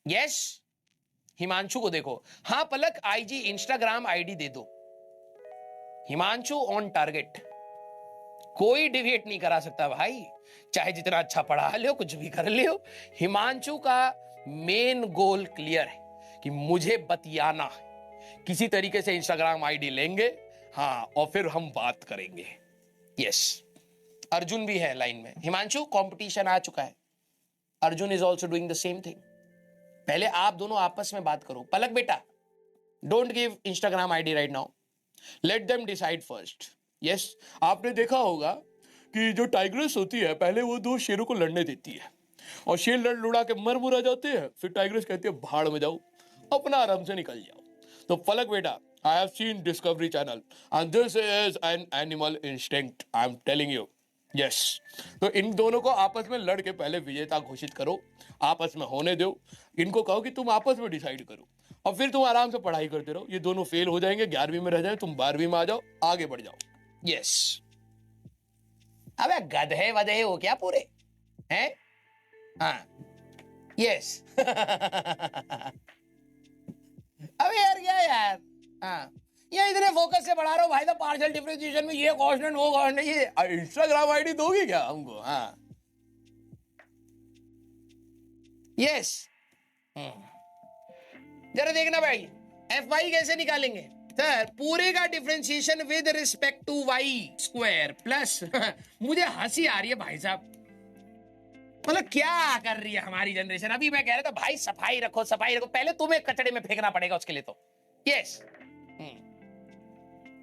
Yes, Himanshu को देखो। हाँ पलक, आईजी इंस्टाग्राम आईडी दे दो। हिमांशु ऑन टारगेट, कोई डिविएट नहीं करा सकता भाई, चाहे जितना अच्छा पढ़ा लियो, कुछ भी कर लियो। हिमांशु का मेन गोल क्लियर है कि मुझे बतियाना है। किसी तरीके से इंस्टाग्राम आईडी लेंगे, हाँ, और फिर हम बात करेंगे। यस, अर्जुन भी है लाइन में। हिमांशु, कंपटीशन आ चुका है, Arjun is also doing the same thing. पहले आप दोनों आपस में बात करो। पलक बेटा, don't give Instagram ID right now, let them decide first. Yes, आपने देखा होगा कि जो टाइग्रेस होती है, पहले वो दो शेरों को लड़ने देती है, और शेर लड़ लुड़ा के मर मुरा जाते हैं, फिर टाइग्रेस कहती है भाड़ में जाओ, अपना आराम से निकल जाओ। तो पलक बेटा, I have seen discovery channel and this is an animal instinct, I am telling you. Yes, तो इन दोनों को आपस में लड़ के पहले विजेता घोषित करो, आपस में होने दो। इनको कहो कि तुम आपस में डिसाइड करो, और फिर तुम आराम से पढ़ाई करते रहो। ये दोनों फेल हो जाएंगे, 11वीं में रह जाए, तुम 12वीं में आ जाओ, आगे बढ़ जाओ। यस, अबे गधे वधे हो क्या पूरे हैं? हाँ, यस। अबे यार क्या यार, हाँ, ये इतने फोकस से पढ़ा रहा हूं भाई, तो पार्शियल डिफरेंशिएशन में ये कॉन्स्टेंट वो कॉन्स्टेंट, ये इंस्टाग्राम आईडी दोगी क्या हमको? हाँ, यस। जरा देखना भाई, एफ वाई कैसे निकालेंगे सर? पूरे का differentiation with respect to Y square plus मुझे हंसी आ रही है भाई साहब, मतलब क्या कर रही है हमारी जनरेशन। अभी मैं कह रहा था भाई सफाई रखो, सफाई रखो, पहले तुम्हें कचड़े में फेंकना पड़ेगा उसके लिए तो। यस,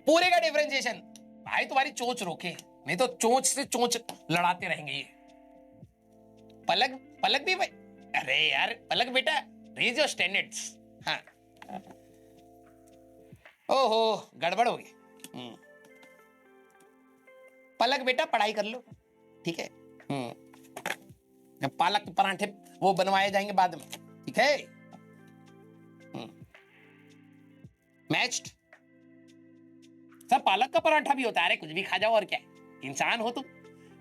पूरे का डिफरेंशिएशन भाई, तुम्हारी चोंच रोके, नहीं तो चोंच से चोंच लड़ाते रहेंगे ये। पलक, पलक भी भाई, अरे यार पलक बेटा, रेज योर स्टैंडर्ड्स। हाँ, ओहो गड़बड़ हो गई। पलक बेटा पढ़ाई कर लो, ठीक है? पालक के परांठे वो बनवाए जाएंगे बाद में, ठीक है? मैच्ड सर, पालक का परांठा भी होता है, अरे कुछ भी खा जाओ, और क्या, इंसान हो तुम,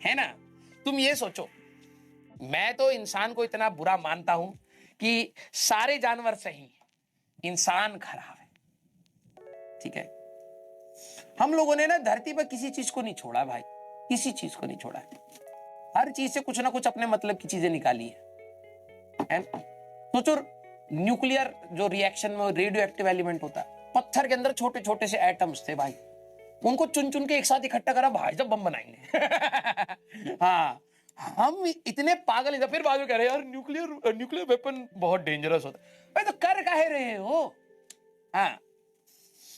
है ना? तुम ये सोचो, मैं तो इंसान को इतना बुरा मानता हूं कि सारे जानवर सही, इंसान खराब है, ठीक है? हम लोगों ने ना धरती पर किसी चीज को नहीं छोड़ा भाई, किसी चीज को नहीं छोड़ा है, हर चीज से कुछ ना कुछ अपने मतलब की चीजें निकाली है। सोचो, न्यूक्लियर जो रिएक्शन में रेडियो एक्टिव एलिमेंट होता है, पत्थर के अंदर छोटे छोटे से एटम्स थे भाई, उनको चुन चुन के एक साथ इकट्ठा करा भाई, जब बम बनाएंगे। हाँ, हम इतने पागल हैं, फिर बाद में कह रहे हैं यार न्यूक्लियर वेपन बहुत डेंजरस होता है। भाई तो कर काहे रहे हो? हाँ,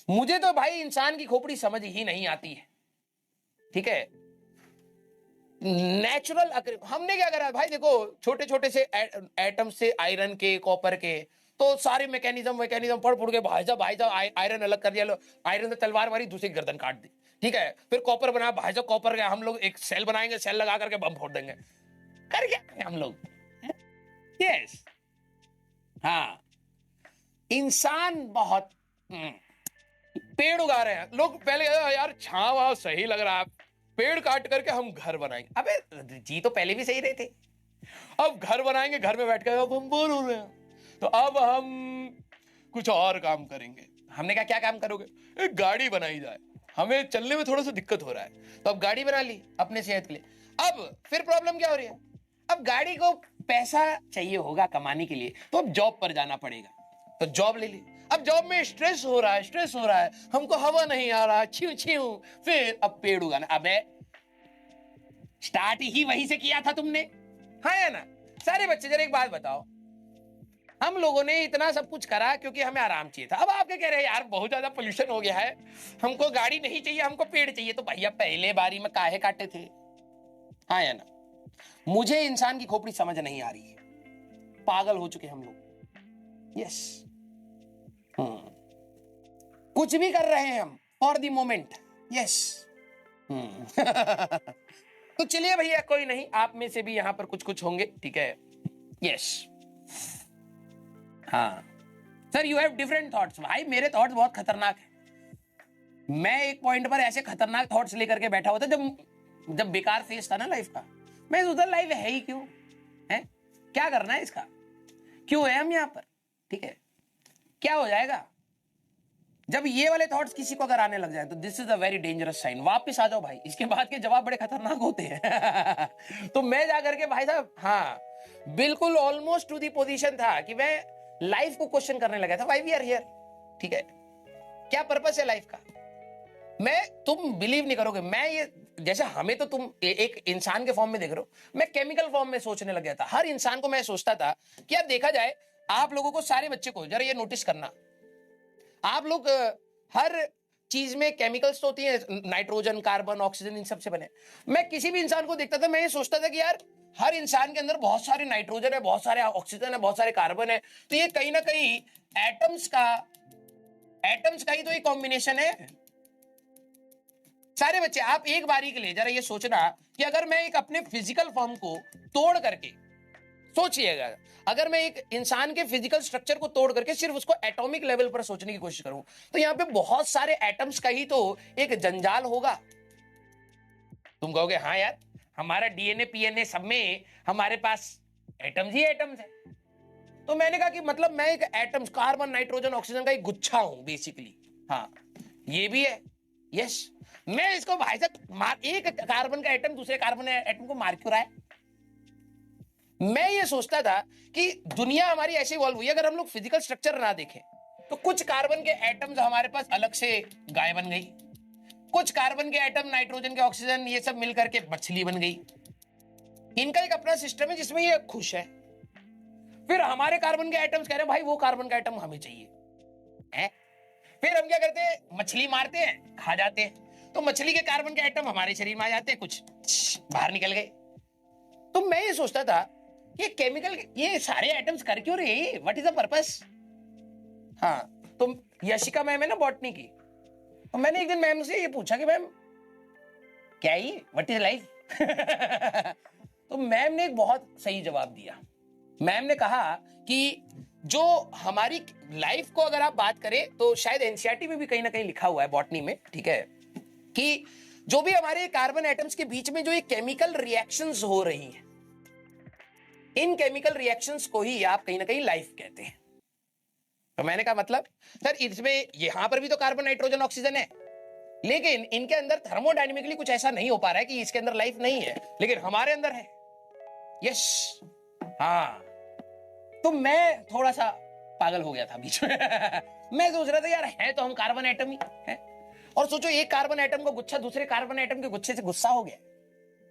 मुझे तो भाई इंसान की खोपड़ी समझ ही नहीं आती है, ठीक है? नेचुरल हमने क्या करा भाई, देखो छोटे छोटे से एटम से आयरन के, कॉपर के, तो सारे मैकेनिज्म पढ़ के भाई साहब आयरन अलग कर दिया, आयरन से तलवार मारी, दूसरी गर्दन काट दी, ठीक है? फिर कॉपर बना, भाई साहब कॉपर का हम लोग एक सेल बनाएंगे, सेल लगा करके बम फोड़ देंगे। कर क्या हम लोग? यस, हाँ, इंसान बहुत पेड़ उगा रहे हैं लोग, पहले यार छांव सही लग रहा है, पेड़ काट करके हम घर बनाएंगे। अबे जी तो पहले भी सही रहे थे, अब घर बनाएंगे, घर में बैठ कर अब हम बोर हो रहे हैं, तो अब हम कुछ और काम करेंगे। हमने कहा क्या काम करोगे? एक गाड़ी बनाई जाए, हमें चलने में थोड़ा सा दिक्कत हो रहा है, तो अब गाड़ी बना ली अपने सेहत के लिए। अब फिर प्रॉब्लम क्या हो रही है? अब गाड़ी को पैसा चाहिए होगा कमाने के लिए, तो अब जॉब पर जाना पड़ेगा, तो जॉब ले ली। अब जॉब में स्ट्रेस हो रहा है, हमको हवा नहीं आ रहा, छिऊ छिऊ, फिर अब पेड़ उगाना। अबे स्टार्ट ही वहीं से किया था तुमने, हाँ या ना? सारे बच्चे, जरा एक बात बताओ, हम लोगों ने इतना सब कुछ करा क्योंकि हमें आराम चाहिए था। अब आप क्या कह रहे हैं यार बहुत ज्यादा पोल्यूशन हो गया है, हमको गाड़ी नहीं चाहिए, हमको पेड़ चाहिए। तो भैया पहले बारी में काहे काटे थे, हाँ या ना? मुझे इंसान की खोपड़ी समझ नहीं आ रही है, पागल हो चुके हम लोग। यस, कुछ भी कर रहे हैं हम फॉर द मोमेंट। यस, तो चलिए भैया, कोई नहीं, आप में से भी यहां पर कुछ कुछ होंगे, ठीक है? यस, हाँ sir, you have different thoughts. भाई मेरे थॉट्स बहुत खतरनाक है, मैं एक पॉइंट पर ऐसे खतरनाक थॉट्स लेकर के बैठा होता जब बेकार फेस था ना लाइफ का, मैं उधर लाइफ है ही क्यों है, क्या करना है इसका, क्यों है हम यहाँ पर, ठीक है। क्या हो जाएगा जब ये वाले थॉट्स किसी को अगर आने लग जाए, तो this is a very dangerous sign. वापस आ जाओ भाई, इसके बाद के जवाब बड़े खतरनाक होते हैं। तो मैं जाकर के भाई साहब, हाँ बिल्कुल ऑलमोस्ट टू दी पोजीशन था कि मैं लाइफ को क्वेश्चन करने लगा था, व्हाई वी आर हियर, ठीक है, क्या पर्पस है लाइफ का। तुम बिलीव नहीं करोगे, मैं ये जैसे हमें तो तुम एक इंसान के फॉर्म में देख रहे हो, मैं केमिकल फॉर्म में सोचने लग गया था। हर इंसान को मैं सोचता था कि यार देखा जाए, आप लोगों को, सारे बच्चे को जरा ये नोटिस करना, आप लोग हर चीज में केमिकल्स तो होती है, नाइट्रोजन, कार्बन, ऑक्सीजन, इन सब से बने। मैं किसी भी इंसान को देखता था, मैं ये सोचता था कि यार हर इंसान के अंदर बहुत सारे नाइट्रोजन है, बहुत सारे ऑक्सीजन है, बहुत सारे कार्बन है, तो ये कहीं ना कहीं एटम्स का ही तो एक कॉम्बिनेशन है। सारे बच्चे आप एक बारी के लिए जरा ये सोचना कि अगर मैं एक अपने फिजिकल फॉर्म को तोड़ करके, सोचिएगा, अगर मैं एक इंसान के फिजिकल स्ट्रक्चर को तोड़ करके सिर्फ उसको एटॉमिक लेवल पर सोचने की कोशिश करूं, तो यहां पे बहुत सारे एटम्स का ही तो एक जंजाल होगा। तुम कहोगे हाँ यार, हमारा डीएनए पीएनए सब में हमारे पास एटम्स ही एटम्स है। तो मैंने कहा कि मतलब मैं एक एटम्स, कार्बन, नाइट्रोजन, ऑक्सीजन का एक गुच्छा हूं बेसिकली। हाँ ये भी है, यस। मैं इसको भाई साहब, एक कार्बन का एटम दूसरे कार्बन एटम को मार क्यों रहा है। मैं ये सोचता था कि दुनिया हमारी ऐसे इवॉल्व हुई, अगर हम लोग फिजिकल स्ट्रक्चर ना देखें तो कुछ कार्बन के एटम्स हमारे पास अलग से गाय बन गई, कुछ कार्बन के एटम, नाइट्रोजन के, ऑक्सीजन, ये सब मिलकर के मछली बन गई। इनका एक अपना सिस्टम है जिसमें ये खुश है। फिर हमारे कार्बन के एटम्स कह रहे हैं भाई वो कार्बन का एटम हमें चाहिए है? फिर हम क्या करते हैं, मछली मारते हैं, खा जाते हैं, तो मछली के कार्बन के एटम हमारे शरीर में आ जाते हैं, कुछ बाहर निकल गए। तो मैं ये सोचता था ये केमिकल, ये सारे एटम्स कर क्यों रहे, व्हाट इज द पर्पस। हाँ, तो यशिका मैम है ना बॉटनी की, तो मैंने एक दिन मैम से ये पूछा कि मैम क्या ही व्हाट इज लाइफ। तो मैम ने एक बहुत सही जवाब दिया। मैम ने कहा कि जो हमारी लाइफ को अगर आप बात करें तो शायद एनसीईआरटी में भी कहीं ना कहीं लिखा हुआ है, बॉटनी में, ठीक है, कि जो भी हमारे कार्बन एटम्स के बीच में जो ये केमिकल रिएक्शंस हो रही हैं, इन केमिकल रिएक्शंस को ही आप कहीं ना कहीं लाइफ कहते हैं। तो मैंने कहा मतलब सर इसमें यहां पर भी तो कार्बन, नाइट्रोजन, ऑक्सीजन है, लेकिन इनके अंदर थर्मोडायनेमिकली कुछ ऐसा नहीं हो पा रहा है कि इसके अंदर लाइफ नहीं है, लेकिन हमारे अंदर है, यस। हाँ, तो मैं थोड़ा सा पागल हो गया था बीच में। मैं सोच रहा था यार है तो हम कार्बन एटम ही है, और सोचो एक कार्बन एटम का गुच्छा दूसरे कार्बन एटम के गुच्छे से गुस्सा हो गया,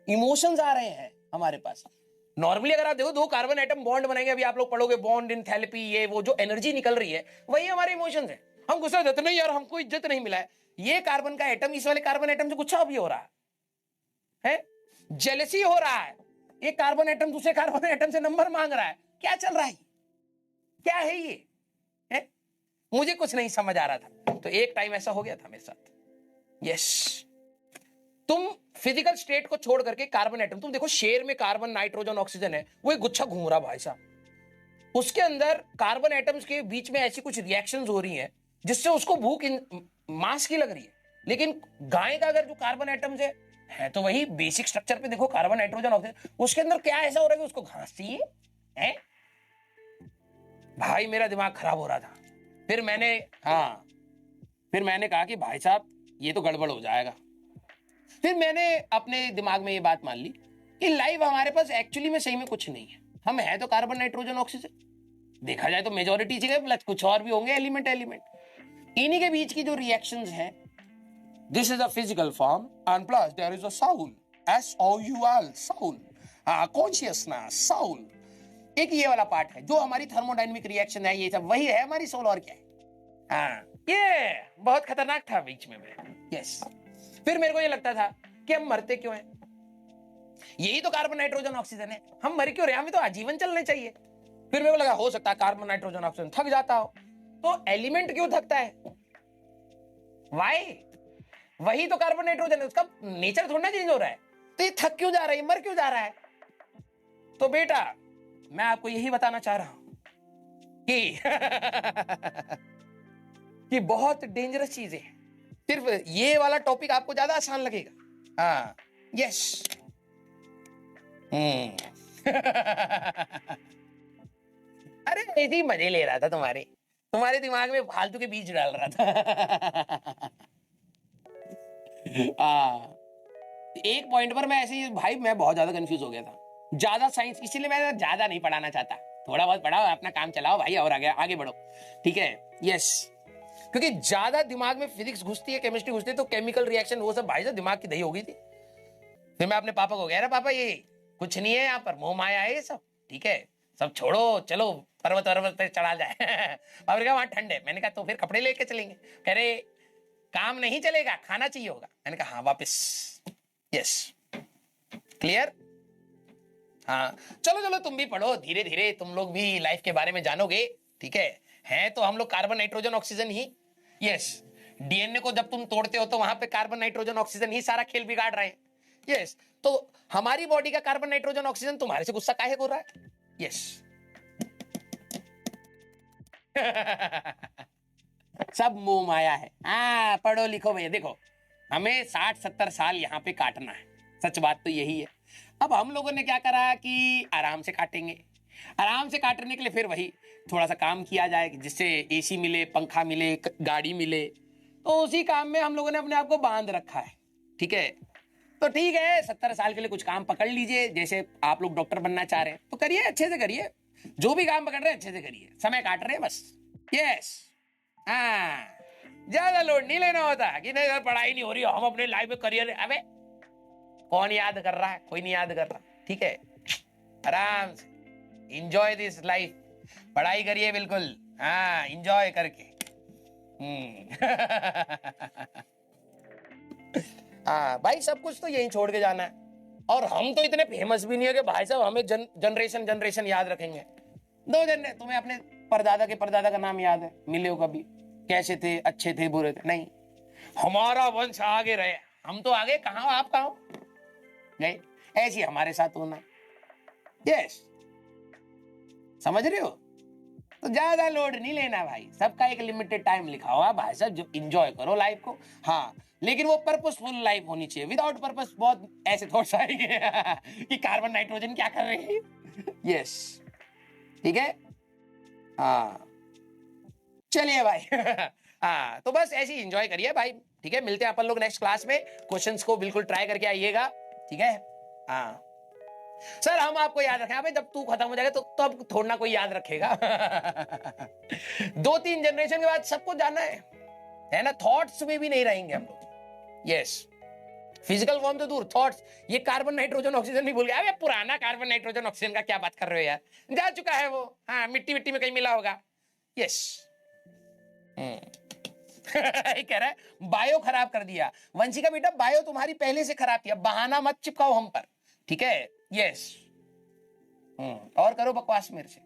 इमोशंस आ रहे हैं हमारे पास। नॉर्मली अगर आप देखो दो कार्बन एटम बॉन्ड बनाएंगे, अभी आप लोग पढ़ोगे बॉन्ड एंथैल्पी, ये वो जो एनर्जी निकल रही है वही हमारे इमोशंस है। हम गुस्सा होते नहीं यार हमको इज्जत नहीं मिला है, ये कार्बन का एटम इस वाले कार्बन एटम से गुस्सा भी हो रहा है, जेलसी हो रहा है, एक कार्बन एटम दूसरे कार्बन एटम से नंबर मांग रहा है, क्या चल रहा है, क्या है ये है? मुझे कुछ नहीं समझ आ रहा था। तो एक टाइम ऐसा हो गया था मेरे साथ, यस। तुम फिजिकल स्टेट को छोड़ करके कार्बन एटम, तुम देखो शेर में कार्बन, नाइट्रोजन, ऑक्सीजन है, वो एक गुच्छा घूम रहा भाई साहब, उसके अंदर कार्बन एटम्स के बीच में ऐसी कुछ रिएक्शंस हो रही हैं जिससे उसको भूख मांस की लग रही है। लेकिन गाय का अगर जो कार्बन एटम्स है तो वही बेसिक स्ट्रक्चर पे देखो, कार्बन, नाइट्रोजन, ऑक्सीजन, उसके अंदर क्या ऐसा हो रहा है कि उसको घास चाहिए है? भाई मेरा दिमाग खराब हो रहा था। फिर मैंने कहा कि भाई साहब ये तो गड़बड़ हो जाएगा। फिर मैंने अपने दिमाग में ये बात मान ली कि लाइफ हमारे पास एक्चुअली में सही में कुछ नहीं है, हम है तो कार्बन, नाइट्रोजन, ऑक्सीजन, देखा जाए तो मेजोरिटी चीजें, प्लस कुछ और भी होंगे एलिमेंट, इन्हीं के बीच की जो रिएक्शंस हैं, this is a physical form and plus there is a soul, SOUL, soul, consciousness, soul, एक ये वाला पार्ट है जो हमारी थर्मोडायनेमिक रिएक्शन है, ये सब वही है हमारी सोल, और क्या है। हाँ, ये बहुत खतरनाक था बीच में, यस। फिर मेरे को ये लगता था कि हम मरते क्यों हैं, यही तो कार्बन, नाइट्रोजन, ऑक्सीजन है, हम मर क्यों रहे, हमें तो आजीवन चलने चाहिए। फिर मेरे को लगा हो सकता है कार्बन, नाइट्रोजन, ऑक्सीजन थक जाता हो, तो एलिमेंट क्यों थकता है, वाई, वही तो कार्बन, नाइट्रोजन है, उसका नेचर थोड़ा चेंज हो रहा है, तो ये थक क्यों जा रहा है, मर क्यों जा रहा है। तो बेटा मैं आपको यही बताना चाह रहा हूं कि कि बहुत डेंजरस चीजें हैं। सिर्फ ये वाला टॉपिक आपको ज्यादा आसान लगेगा, हाँ, यस। अरे ऐसे ही मजे ले रहा था तुम्हारे दिमाग में फालतू के बीज डाल रहा था। हाँ, एक पॉइंट पर मैं ऐसे ही भाई मैं बहुत ज्यादा कंफ्यूज हो गया था, ज्यादा साइंस, इसीलिए मैं ज्यादा नहीं पढ़ाना चाहता, थोड़ा बहुत पढ़ाओ, अपना काम चलाओ भाई और आगे बढ़ो, ठीक है। यस, क्योंकि ज्यादा दिमाग में फिजिक्स घुसती है, केमिस्ट्री घुसती है, तो केमिकल रिएक्शन वो सब भाई साहब दिमाग की दही हो गई थी। फिर मैं अपने पापा को कह रहा, पापा ये कुछ नहीं है, यहाँ पर मोह माया है ये सब, ठीक है, सब छोड़ो, चलो पर्वत पे चढ़ा जाए। पापा ने कहा वहां ठंड है, मैंने कहा तो फिर कपड़े लेके चलेंगे, कह रहे काम नहीं चलेगा, खाना चाहिए होगा, मैंने कहा हाँ वापिस। Yes, clear. हाँ, चलो चलो तुम भी पढ़ो, धीरे धीरे तुम लोग भी लाइफ के बारे में जानोगे, ठीक है तो हम लोग कार्बन नाइट्रोजन ऑक्सीजन ही। यस, डीएनए को जब तुम तोड़ते हो तो वहां पे कार्बन नाइट्रोजन ऑक्सीजन ही सारा खेल बिगाड़ रहे हैं। यस, तो हमारी बॉडी का कार्बन नाइट्रोजन ऑक्सीजन तुम्हारे से गुस्सा काहे हो रहा है। यस। सब मोह माया है। हाँ, पढ़ो लिखो भैया, देखो हमें 60-70 साल यहाँ पे काटना है, सच बात तो यही है। अब हम लोगों ने क्या करा कि आराम से काटेंगे, आराम से काटने के लिए फिर वही थोड़ा सा काम किया जाए जिससे एसी मिले, पंखा मिले, गाड़ी मिले, तो उसी काम में हम लोगों ने अपने आप को बांध रखा है, ठीक है। तो ठीक है, 70 साल के लिए कुछ काम पकड़ लीजिए, जैसे आप लोग डॉक्टर बनना चाह रहे हैं तो करिए, अच्छे से करिए, जो भी काम पकड़ रहे हैं अच्छे से करिए, समय काट रहे हैं बस। यस, हाँ, ज्यादा लोड नहीं लेना होता कि नहीं सर पढ़ाई नहीं हो रही, हम अपने लाइफ में करियर, अबे कौन याद कर रहा है, कोई नहीं याद कर रहा, ठीक है। आराम से एंजॉय दिस लाइफ, पढ़ाई करिए बिल्कुल, हाँ एंजॉय करके। हाँ भाई, सब कुछ तो यही छोड़ के जाना है, और हम तो इतने फेमस भी नहीं है कि भाई साहब हमें जनरेशन याद रखेंगे। तुम्हें अपने परदादा के परदादा का नाम याद है, मिले हो कभी, कैसे थे, अच्छे थे, बुरे थे, नहीं, हमारा वंश आगे रहे, हम तो आगे, कहां हो आप, कहां हो गए, ऐसी हमारे साथ होना। यस, समझ रहे हो, तो ज्यादा लोड नहीं लेना भाई, सबका एक लिमिटेड टाइम लिखा हुआ भाई साहब, जो एंजॉय करो लाइफ को। हाँ, लेकिन वो पर्पसफुल लाइफ होनी चाहिए, विदाउट पर्पस बहुत ऐसे थॉट्स आएंगे कि कार्बन नाइट्रोजन क्या कर रहे हैं। यस, ठीक है, हाँ चलिए भाई। हाँ, तो बस ऐसे ही एंजॉय करिए भाई, ठीक है, मिलते हैं अपन लोग नेक्स्ट क्लास में, क्वेश्चंस को बिल्कुल ट्राई करके आइएगा, ठीक है। हाँ सर, हम आपको याद रखें, अबे जब तू खत्म हो जाएगा तो अब थोड़ा ना कोई याद रखेगा। 2-3 जनरेशन के बाद सबको जाना है ना, थॉट्स में भी नहीं रहेंगे हम लोग। यस, फिजिकल फॉर्म तो दूर, थॉट्स, ये कार्बन नाइट्रोजन ऑक्सीजन नहीं भूल गया, अबे पुराना कार्बन नाइट्रोजन ऑक्सीजन का क्या बात कर रहे हो यार, जा चुका है वो, हाँ मिट्टी में कहीं मिला होगा। यस। कह रहा है बायो खराब कर दिया, वंशी का बेटा बायो तुम्हारी पहले से खराब थी, अब बहाना मत चिपकाओ हम पर, ठीक है। यस, और करो बकवास मेरे से,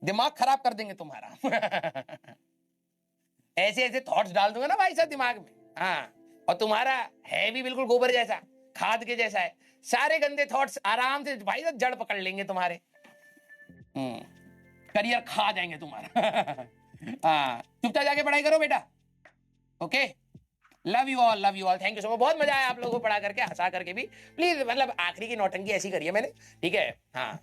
दिमाग खराब कर देंगे तुम्हारा। ऐसे ऐसे थॉट्स डाल दूंगा ना भाई साहब दिमाग में, हाँ, और तुम्हारा है भी बिल्कुल गोबर जैसा, खाद के जैसा है, सारे गंदे थॉट्स आराम से भाई साहब जड़ पकड़ लेंगे तुम्हारे, करियर खा जाएंगे तुम्हारा। हाँ, चुपचाप जाके पढ़ाई करो बेटा, okay. Love you all, thank you so much, बहुत मजा आया आप लोगों को पढ़ा करके, हंसा करके भी, प्लीज मतलब आखिरी की नौटंकी ऐसी करी है मैंने, ठीक है, हाँ।